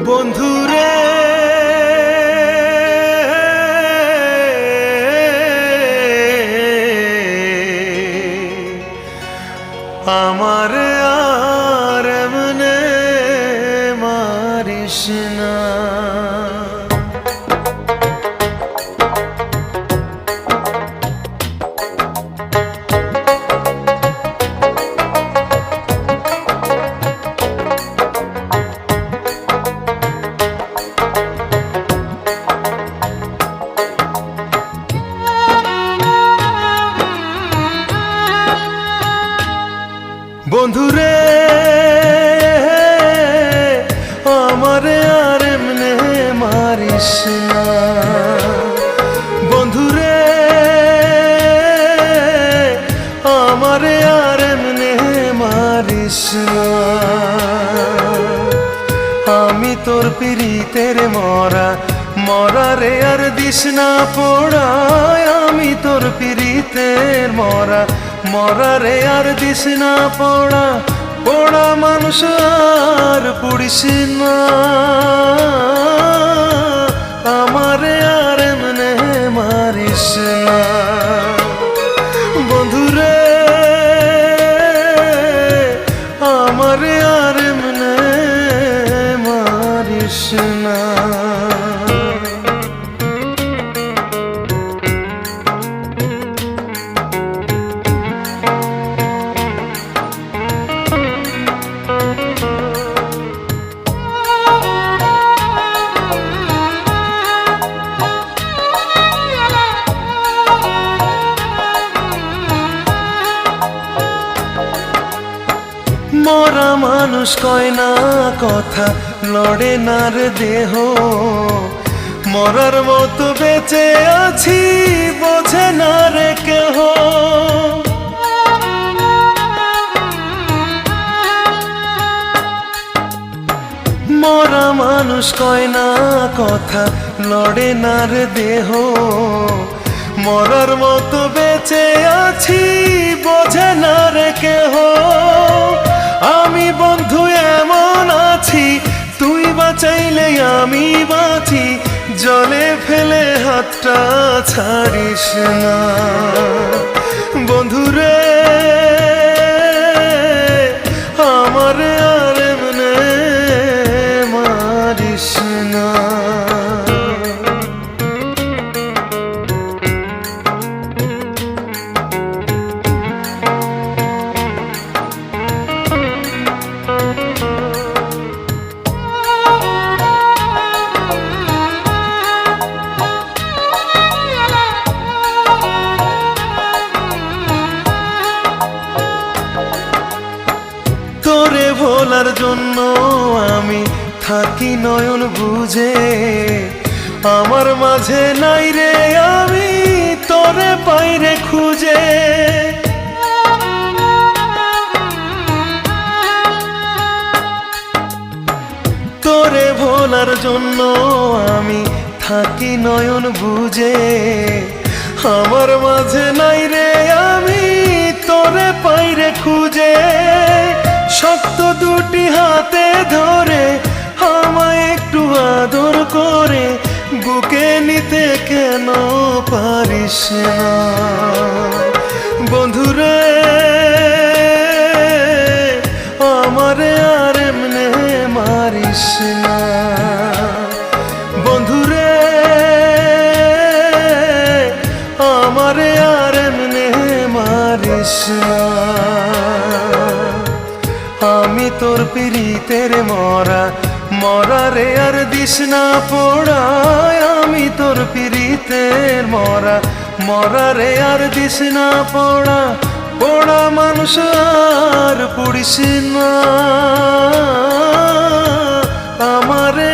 বন্ধুরে আমার আর এমনে মারিস না। বন্ধুরে আমারে আর এমনে মারিস না। বন্ধুরে আমারে আর এমনে মারিস না। আমি তোর পিরিতের মরা মরারে আর দিস না পোড়া। আমি তোর পিরিতের মরা মরারে আর দিস না পোড়া। পোড়া মানুষ আর পুড়িস না। আমারে আর এমনে মারিস না। বন্ধুরে আমারে আর এমনে মারিস না। মরা মানুষ কয় না কথা, লড়ে না রে দেহ। মরার মতো বেঁচে আছি বোঝে না রে কেহ। মরা মানুষ কয় না কথা, লড়ে না রে দেহ। মরার মতো বেঁচে আছি বোঝে না রে কেহ। আমি বন্ধু এমন আছি, তুই বাঁচাইলে আমি বাঁচি। জলে ফেলে হাতটা ছাড়িস না। বন্ধুরে আমারে আর এমনে মারিস না। তোরে ভোলার জন্য আমি থাকি নয়ন বুঝে। আমার মাঝে নাই রে আমি তোরে পাইরে খুঁজে। তোরে ভোলার জন্য আমি থাকি নয়ন বুঝে। আমার মাঝে নাই রে আমি তোরে পাইরে খুঁজে। শক্ত দুটি হাতে ধরে আমায় একটু আদর করে বুকে নিতে কেন পারিস না। বন্ধুরে আমারে আর এমনে মারিস না। বন্ধুরে আমারে আর এমনে মারিস না। আমি তোর পিরিতের মরা মরারে আর দিস না পোড়া। আমি তোর পিরিতের মরা মরারে আর দিস না পোড়া। পোড়া মানুষ আর পুড়িস না। আমারে